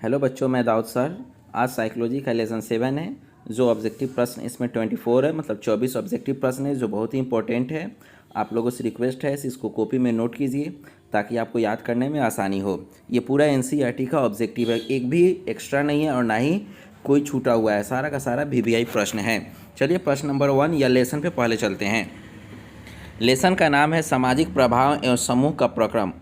Hello बच्चों, मैं Dawood sir. आज साइकोलॉजी का लेसन 7 है। जो ऑब्जेक्टिव प्रश्न इसमें 24 है, मतलब 24 ऑब्जेक्टिव प्रश्न है, जो बहुत ही इंपॉर्टेंट है। आप लोगों से रिक्वेस्ट है इसको कॉपी में नोट कीजिए ताकि आपको याद करने में आसानी हो। ये पूरा एनसीईआरटी का ऑब्जेक्टिव है, एक भी एक्स्ट्रा नहीं है और ना ही कोई छूटा हुआ है। सारा का सारा वीवीआई प्रश्न है। चलिए प्रश्न नंबर 1 या लेसन पे पहले चलते हैं। लेसन का नाम है सामाजिक प्रभाव एवं समूह का प्रक्रम।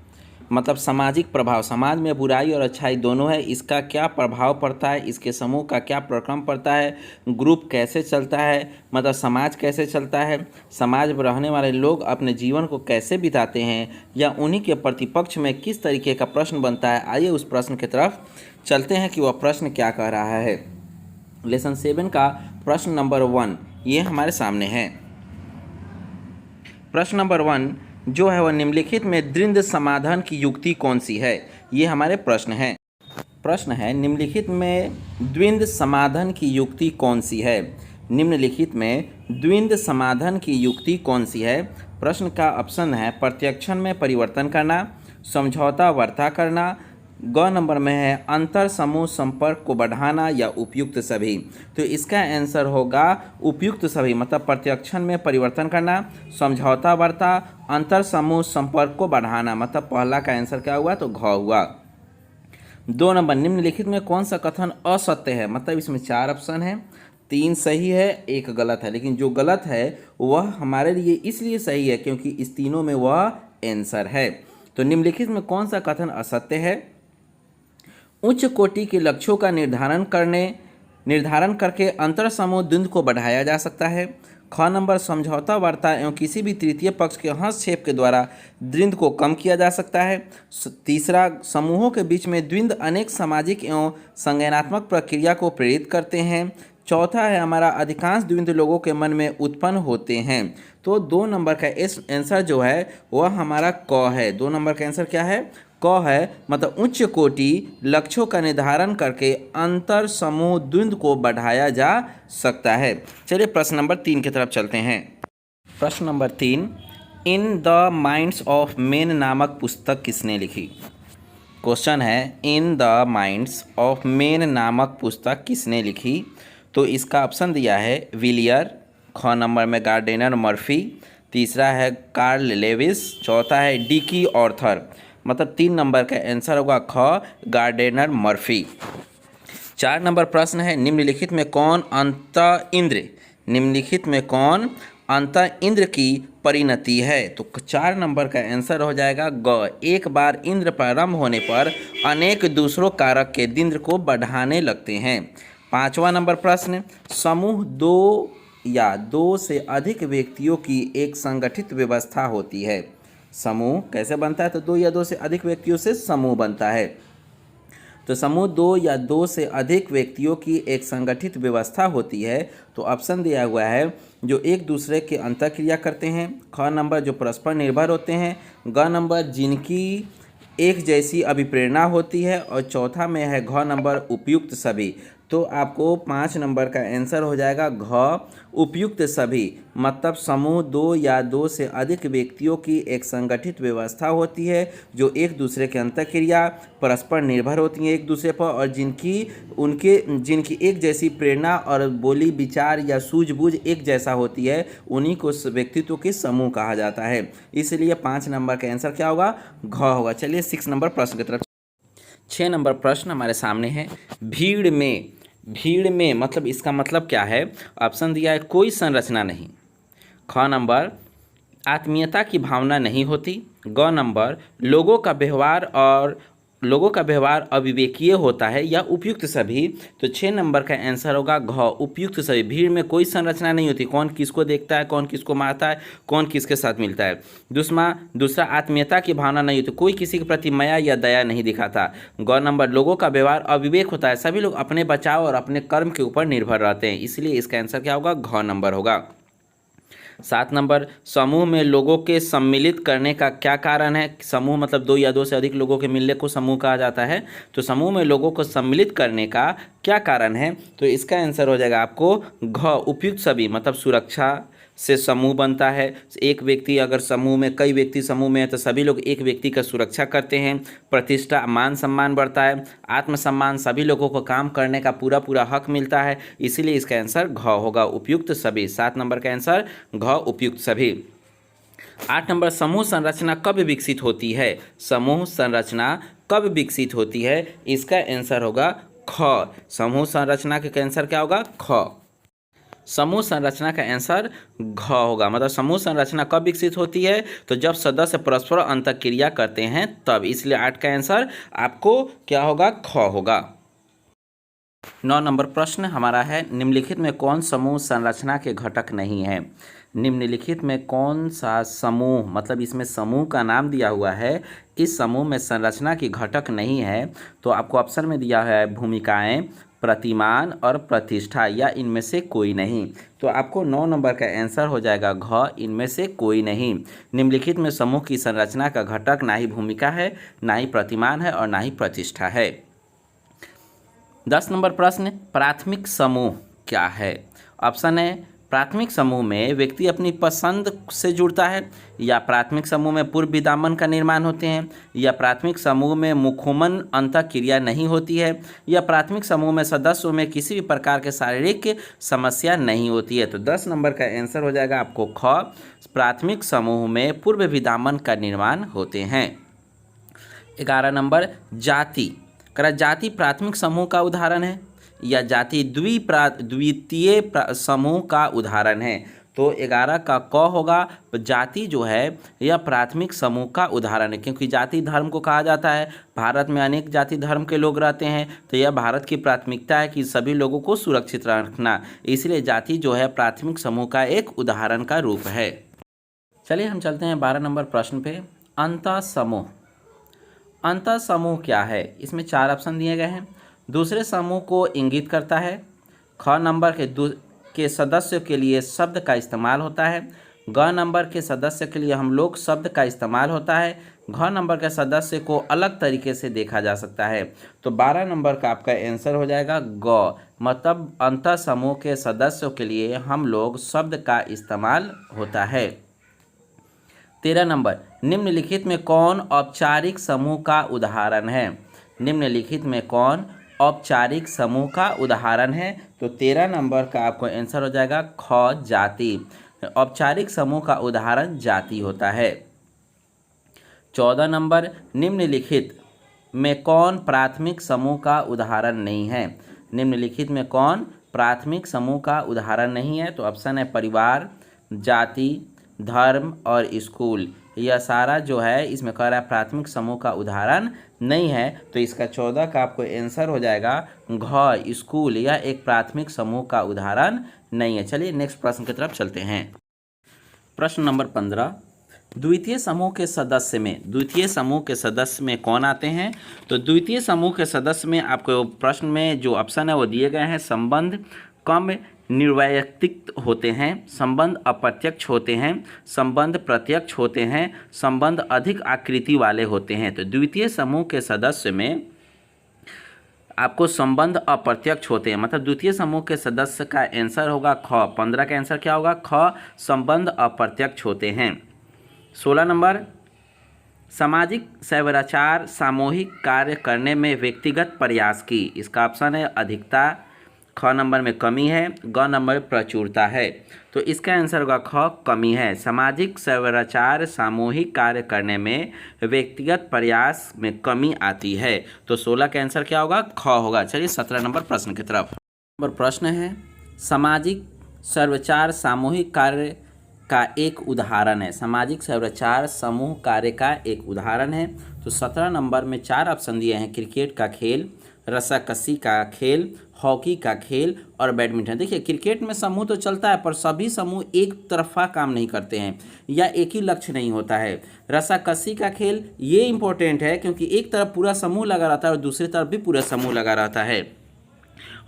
मतलब सामाजिक प्रभाव, समाज में बुराई और अच्छाई दोनों है, इसका क्या प्रभाव पड़ता है, इसके समूह का क्या प्रक्रम पड़ता है, ग्रुप कैसे चलता है, मतलब समाज कैसे चलता है, समाज में रहने वाले लोग अपने जीवन को कैसे बिताते हैं, या उन्हीं के प्रतिपक्ष में किस तरीके का प्रश्न बनता है। आइए उस प्रश्न की तरफ चलते हैं कि वह प्रश्न क्या कह रहा है। लेसन 7 का प्रश्न नंबर 1 ये हमारे सामने है। प्रश्न नंबर 1 जो है वह निम्नलिखित में द्वंद्व समाधान की युक्ति कौन सी है, ये हमारे प्रश्न है। प्रश्न है निम्नलिखित में द्वंद्व समाधान की युक्ति कौन सी है। निम्नलिखित में द्वंद्व समाधान की युक्ति कौन सी है। प्रश्न का ऑप्शन है प्रत्यक्षण में परिवर्तन करना, समझौता वार्ता करना, ग नंबर में है अंतर समूह संपर्क को बढ़ाना, या उपयुक्त सभी। तो इसका आंसर होगा उपयुक्त सभी, मतलब प्रत्यक्षण में परिवर्तन करना, समझौता वार्ता, अंतर समूह संपर्क को बढ़ाना, मतलब पहला का आंसर क्या हुआ, तो घ हुआ। 2 नंबर निम्नलिखित में कौन सा कथन असत्य है। मतलब इसमें 4 ऑप्शन है, 3 सही है, 1 गलत है, लेकिन जो गलत है वह हमारे लिए इसलिए सही है क्योंकि इस तीनों में वह आंसर है। तो निम्नलिखित में कौन सा कथन असत्य है। उच्च कोटि के लक्ष्यों का निर्धारण करके अंतर समूह द्वंद्व को बढ़ाया जा सकता है। ख नंबर समझौता वार्ता एवं किसी भी तृतीय पक्ष के हस्तक्षेप के द्वारा द्वंद्व को कम किया जा सकता है। तीसरा समूहों के बीच में द्वंद्व अनेक सामाजिक एवं संज्ञानात्मक प्रक्रिया को प्रेरित करते हैं। चौथा है हमारा अधिकांश द्वंद्व लोगों के मन में उत्पन्न होते हैं। तो 2 नंबर का इस आंसर जो है वह हमारा क है। 2 नंबर का आंसर क्या है, क है, मतलब उच्च कोटि लक्ष्यों का निर्धारण करके अंतर समूह द्वंद्व को बढ़ाया जा सकता है। चलिए प्रश्न नंबर 3 की तरफ चलते हैं। प्रश्न number 3 in the minds of main नामक पुस्तक किसने लिखी। क्वेश्चन है in the minds of main नामक पुस्तक किसने लिखी। तो इसका ऑप्शन दिया है विलियर, ख नंबर में गार्डेनर मर्फी, तीसरा है कार्ल लेविस, चौथा है डिकी ऑर्थर। मतलब 3 नंबर का आंसर होगा ख गार्डेनर मर्फी। 4 नंबर प्रश्न है निम्नलिखित में कौन अंत इंद्र की परिणति है। तो 4 नंबर का आंसर हो जाएगा ग। एक बार इंद्र प्रारंभ होने पर अनेक दूसरों कारक के इंद्र को बढ़ाने लगते हैं। 5वां नंबर प्रश्न समूह 2 या 2 से अधिक व्यक्तियों की एक संगठित व्यवस्था होती है। समूह कैसे बनता है, तो 2 या 2 से अधिक व्यक्तियों से समूह बनता है। तो समूह 2 या 2 से अधिक व्यक्तियों की एक संगठित व्यवस्था होती है। तो ऑप्शन दिया हुआ है जो एक दूसरे के अंतःक्रिया करते हैं, ख नंबर जो परस्पर निर्भर होते हैं, ग नंबर जिनकी एक जैसी अभिप्रेरणा होती है, और चौथा में है घ नंबर उपयुक्त सभी। तो आपको 5 नंबर का आंसर हो जाएगा घ उपयुक्त सभी। मतलब समूह 2 या 2 से अधिक व्यक्तियों की एक संगठित व्यवस्था होती है जो एक दूसरे के अंतःक्रिया परस्पर निर्भर होती हैं एक दूसरे पर, और जिनकी एक जैसी प्रेरणा और बोली विचार या सूझबूझ एक जैसा होती है, उन्हीं को व्यक्तित्व के समूह कहा जाता है। इसलिए 5 नंबर का आंसर क्या होगा, घ होगा। चलिए 6 नंबर प्रश्न की तरफ। 6 नंबर प्रश्न हमारे सामने है भीड़ में मतलब इसका मतलब क्या है। ऑप्शन दिया है कोई संरचना नहीं, ख नंबर आत्मीयता की भावना नहीं होती, ग नंबर लोगों का व्यवहार अविवेकीय होता है, या उपयुक्त सभी। तो 6 नंबर का आंसर होगा घ उपयुक्त सभी। भीड़ में कोई संरचना नहीं होती, कौन किसको देखता है, कौन किसको मारता है, कौन किसके साथ मिलता है। दूसरा आत्मीयता की भावना नहीं होती, कोई किसी के प्रति माया या दया नहीं दिखाता। ग नंबर लोगों का व्यवहार अविवेक होता है, सभी लोग अपने बचाव और अपने कर्म के ऊपर निर्भर रहते हैं, इसलिए इसका आंसर क्या होगा, घ नंबर होगा। 7 नंबर समूह में लोगों के सम्मिलित करने का क्या कारण है। समूह मतलब 2 या 2 से अधिक लोगों के मिलने को समूह कहा जाता है। तो समूह में लोगों को सम्मिलित करने का क्या कारण है, तो इसका आंसर हो जाएगा आपको घ उपयुक्त सभी। मतलब सुरक्षा, से समूह बनता है। एक व्यक्ति अगर समूह में, कई व्यक्ति समूह में है तो सभी लोग एक व्यक्ति का सुरक्षा करते हैं। प्रतिष्ठा, मान सम्मान बढ़ता है। आत्मसम्मान, सभी लोगों को काम करने का पूरा पूरा हक मिलता है। इसीलिए इसका आंसर घ होगा, उपयुक्त सभी। 7 नंबर का आंसर घ, उपयुक्त सभी। 8 नंबर, समूह संरचना कब विकसित होती है? समूह संरचना कब विकसित होती है? इसका आंसर होगा ख। समूह संरचना का आंसर क्या होगा? ख। समूह संरचना का आंसर घ होगा। मतलब समूह संरचना कब विकसित होती है? तो जब सदस्य परस्पर अंतःक्रिया करते हैं तब। इसलिए 8 का आंसर आपको क्या होगा? ख होगा। 9 नंबर प्रश्न हमारा है, निम्नलिखित में कौन समूह संरचना के घटक नहीं है? निम्नलिखित में कौन सा समूह, मतलब इसमें समूह का नाम दिया हुआ है, इस समूह में संरचना की घटक नहीं है? तो आपको ऑप्शन में दिया है भूमिकाएं, प्रतिमान और प्रतिष्ठा, या इनमें से कोई नहीं। तो आपको 9 नंबर का आंसर हो जाएगा घ, इनमें से कोई नहीं। निम्नलिखित में समूह की संरचना का घटक ना ही भूमिका है, ना ही प्रतिमान है और ना ही प्रतिष्ठा है। 10 नंबर प्रश्न, प्राथमिक समूह क्या है? ऑप्शन है, प्राथमिक समूह में व्यक्ति अपनी पसंद से जुड़ता है, या प्राथमिक समूह में पूर्व विदामन का निर्माण होते हैं, या प्राथमिक समूह में मुखोमन अंतःक्रिया नहीं होती है, या प्राथमिक समूह में सदस्यों में किसी भी प्रकार के शारीरिक समस्या नहीं होती है। तो 10 नंबर का आंसर हो जाएगा आपको ख, प्राथमिक समूह में पूर्व विदामन का निर्माण होते हैं। 11 नंबर, जाति। जाति प्राथमिक समूह का उदाहरण है या जाति द्वितीय समूह का उदाहरण है? तो 11 का क होगा। जाति जो है यह प्राथमिक समूह का उदाहरण है, क्योंकि जाति धर्म को कहा जाता है। भारत में अनेक जाति धर्म के लोग रहते हैं, तो यह भारत की प्राथमिकता है कि सभी लोगों को सुरक्षित रखना। इसलिए जाति जो है प्राथमिक समूह का एक उदाहरण का रूप है। चलिए हम चलते हैं 12 नंबर प्रश्न पे। अंतः समूह। अंतः समूह क्या है? इसमें 4 ऑप्शन दिए गए हैं। दूसरे समूह को इंगित करता है। ख नंबर के सदस्य के लिए शब्द का इस्तेमाल होता है। ग नंबर के सदस्य के लिए हम लोग शब्द का इस्तेमाल होता है। घ नंबर के सदस्य को अलग तरीके से देखा जा सकता है। तो 12 नंबर का आपका आंसर हो जाएगा ग, मतलब अंतः समूह के सदस्यों के लिए हम लोग शब्द का इस्तेमाल होता है। 13 नंबर, निम्नलिखित में कौन औपचारिक समूह का उदाहरण है? निम्नलिखित में कौन औपचारिक समूह का उदाहरण है? तो 13 नंबर का आपको आंसर हो जाएगा ख, जाति। औपचारिक समूह का उदाहरण जाति होता है। 14 नंबर, निम्नलिखित में कौन प्राथमिक समूह का उदाहरण नहीं है? निम्नलिखित में कौन प्राथमिक समूह का उदाहरण नहीं है? तो ऑप्शन है परिवार, जाति, धर्म और स्कूल। यह सारा जो है इसमें कह रहा है प्राथमिक समूह का उदाहरण नहीं है। तो इसका 14 का आपको आंसर हो जाएगा घ, स्कूल। यह एक प्राथमिक समूह का उदाहरण नहीं है। चलिए नेक्स्ट प्रश्न की तरफ चलते हैं। प्रश्न नंबर 15, द्वितीय समूह के सदस्य में कौन आते हैं? तो द्वितीय समूह के सदस्य में आपको प्रश्न में जो ऑप्शन है वो दिए गए हैं। संबंध कम निर्वैयक्तिक होते हैं, संबंध अप्रत्यक्ष होते हैं, संबंध प्रत्यक्ष होते हैं, संबंध अधिक आकृति वाले होते हैं। तो द्वितीय समूह के सदस्य में आपको संबंध अप्रत्यक्ष होते हैं, मतलब द्वितीय समूह के सदस्य का आंसर होगा ख। 15 का आंसर क्या होगा? ख, संबंध अप्रत्यक्ष होते हैं। 16 नंबर, सामाजिक सेवाचार सामूहिक कार्य करने में व्यक्तिगत प्रयास की। इसका ऑप्शन है अधिकता, ख नंबर में कमी है, ग नंबर में प्रचुरता है। तो इसका आंसर होगा ख, कमी है। सामाजिक सेवाचार सामूहिक कार्य करने में व्यक्तिगत प्रयास में कमी आती है। तो 16 का आंसर क्या होगा? ख होगा। चलिए 17 नंबर प्रश्न की तरफ। नंबर प्रश्न है, सामाजिक सेवाचार सामूहिक कार्य का एक उदाहरण है। सामाजिक सेवाचार समूह कार्य का एक उदाहरण है। तो 17 नंबर में 4 ऑप्शन दिए हैं। क्रिकेट का खेल, रस्साकसी का खेल, हॉकी का खेल और बैडमिंटन। देखिए क्रिकेट में समूह तो चलता है, पर सभी समूह एक तरफा काम नहीं करते हैं या एक ही लक्ष्य नहीं होता है। रस्साकसी का खेल ये इंपॉर्टेंट है क्योंकि एक तरफ पूरा समूह लगा रहता है और दूसरी तरफ भी पूरा समूह लगा रहता है।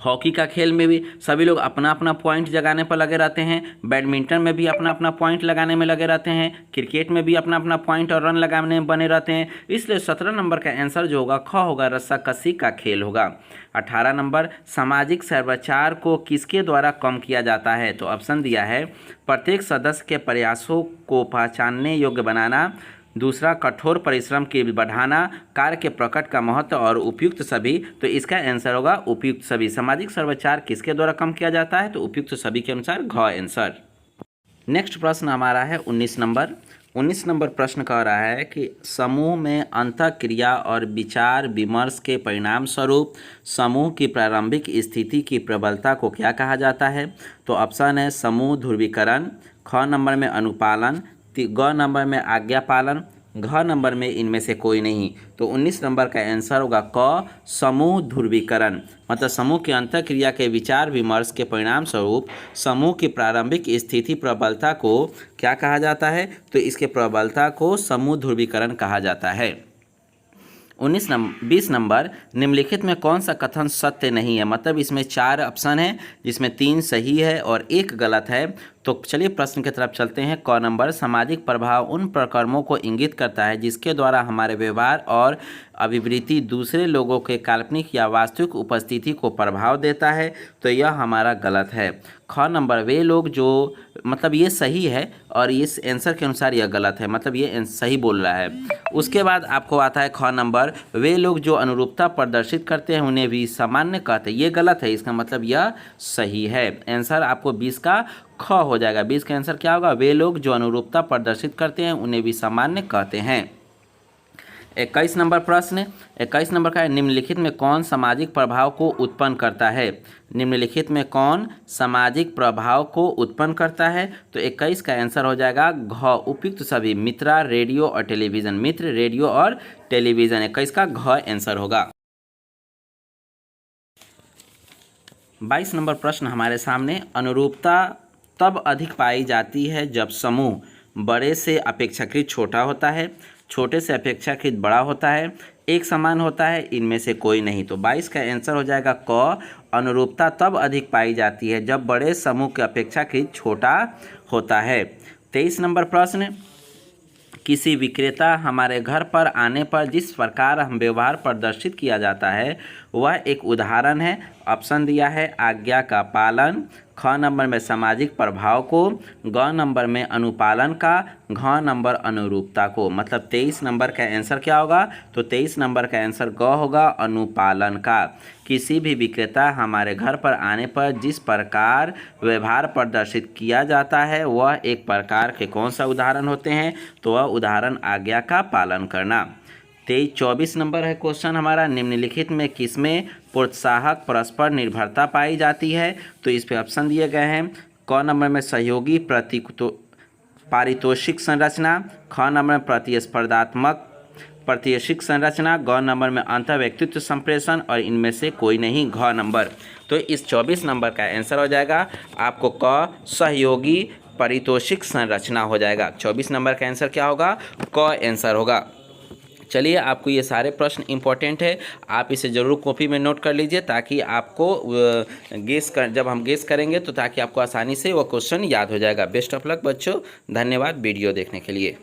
हॉकी का खेल में भी सभी लोग अपना अपना पॉइंट जगाने पर लगे रहते हैं, बैडमिंटन में भी अपना अपना पॉइंट लगाने में लगे रहते हैं, क्रिकेट में भी अपना अपना पॉइंट और रन लगाने में बने रहते हैं। इसलिए 17 नंबर का आंसर जो होगा ख होगा, रस्साकसी का खेल होगा। 18 नंबर, सामाजिक सर्वाचार को किसके द्वारा कम किया जाता है? तो ऑप्शन दिया है प्रत्येक सदस्य के प्रयासों को पहचानने योग्य बनाना, दूसरा कठोर परिश्रम के बढ़ाना, कार्य के प्रकट का महत्व, और उपयुक्त सभी। तो इसका आंसर होगा उपयुक्त सभी। सामाजिक सर्वाचार किसके द्वारा कम किया जाता है? तो उपयुक्त सभी के अनुसार घ आंसर। नेक्स्ट प्रश्न हमारा है 19 नंबर। 19 नंबर प्रश्न कह रहा है कि समूह में अंतःक्रिया और विचार विमर्श के परिणाम स्वरूप समूह की प्रारंभिक स्थिति की प्रबलता को क्या कहा जाता है? तो ऑप्शन है समूह ध्रुवीकरण, ख नंबर में अनुपालन, ग नंबर में आज्ञा पालन, घ नंबर में इनमें से कोई नहीं। तो 19 नंबर का आंसर होगा क समूह ध्रुवीकरण। मतलब समूह की अंतःक्रिया के विचार विमर्श के परिणाम स्वरूप समूह की प्रारंभिक स्थिति प्रबलता को क्या कहा जाता है? तो इसके प्रबलता को समूह ध्रुवीकरण कहा जाता है। 20 नंबर, निम्नलिखित में कौन सा कथन सत्य नहीं है? मतलब इसमें 4 ऑप्शन है जिसमें 3 सही है और 1 गलत है। तो चलिए प्रश्न की तरफ चलते हैं। क नंबर, सामाजिक प्रभाव उन प्रकर्मों को इंगित करता है जिसके द्वारा हमारे व्यवहार और अभिवृत्ति दूसरे लोगों के काल्पनिक या वास्तविक उपस्थिति को प्रभाव देता है। तो यह हमारा गलत है। ख नंबर, वे लोग जो, मतलब ये सही है और इस आंसर के अनुसार यह गलत है, मतलब ये सही बोल रहा है। उसके बाद आपको आता है ख नंबर, वे लोग जो अनुरूपता प्रदर्शित करते हैं उन्हें भी सामान्य कहते हैं। ये गलत है, इसका मतलब यह सही है। आंसर आपको 20 का ख हो जाएगा। 20 का आंसर क्या होगा? वे लोग जो अनुरूपता प्रदर्शित करते हैं उन्हें भी सामान्य कहते हैं। 21 नंबर प्रश्न, 21 नंबर का है, निम्नलिखित में कौन सामाजिक प्रभाव को उत्पन्न करता है? निम्नलिखित में कौन सामाजिक प्रभाव को उत्पन्न करता है? तो 21 का आंसर हो जाएगा घ उपयुक्त सभी, मित्र, रेडियो और टेलीविजन। मित्र, रेडियो और टेलीविजन। 21 का घ आंसर होगा। 22 नंबर प्रश्न हमारे सामने, अनुरूपता तब अधिक पाई जाती है जब समूह बड़े से अपेक्षाकृत छोटा होता है, छोटे से अपेक्षाकृत बड़ा होता है, एक समान होता है, इनमें से कोई नहीं। तो 22 का आंसर हो जाएगा क, अनुरूपता तब अधिक पाई जाती है जब बड़े समूह के अपेक्षाकृत छोटा होता है। 23 नंबर प्रश्न, किसी विक्रेता हमारे घर पर आने पर जिस प्रकार हम व्यवहार प्रदर्शित किया जाता है वह एक उदाहरण है। ऑप्शन दिया है आज्ञा का पालन, ख नंबर में सामाजिक प्रभाव को, ग नंबर में अनुपालन का, घ नंबर अनुरूपता को। मतलब 23 नंबर का आंसर क्या होगा? तो 23 नंबर का आंसर ग होगा, अनुपालन का। किसी भी विक्रेता हमारे घर पर आने पर जिस प्रकार व्यवहार प्रदर्शित किया जाता है वह एक प्रकार के कौन सा उदाहरण होते हैं? तो वह उदाहरण आज्ञा का पालन करना। 24 नंबर है क्वेश्चन हमारा, निम्नलिखित में किसमें प्रोत्साहक परस्पर निर्भरता पाई जाती है? तो इस पे ऑप्शन दिए गए हैं। क नंबर में सहयोगी पारितोषिक संरचना, ख नंबर में प्रतिस्पर्धात्मक प्रातिशिक संरचना, ग नंबर में अंतर व्यक्तित्व संप्रेषण, और इनमें से कोई नहीं, घ नंबर। तो इस 24 नंबर का आंसर हो जाएगा आपको क, सहयोगी पारितोषिक संरचना हो जाएगा। 24 नंबर का आंसर क्या होगा? क आंसर होगा। चलिए, आपको ये सारे प्रश्न इंपॉर्टेंट है, आप इसे ज़रूर कॉपी में नोट कर लीजिए ताकि आपको जब हम गेस करेंगे तो ताकि आपको आसानी से वो क्वेश्चन याद हो जाएगा। बेस्ट ऑफ लक बच्चों, धन्यवाद वीडियो देखने के लिए।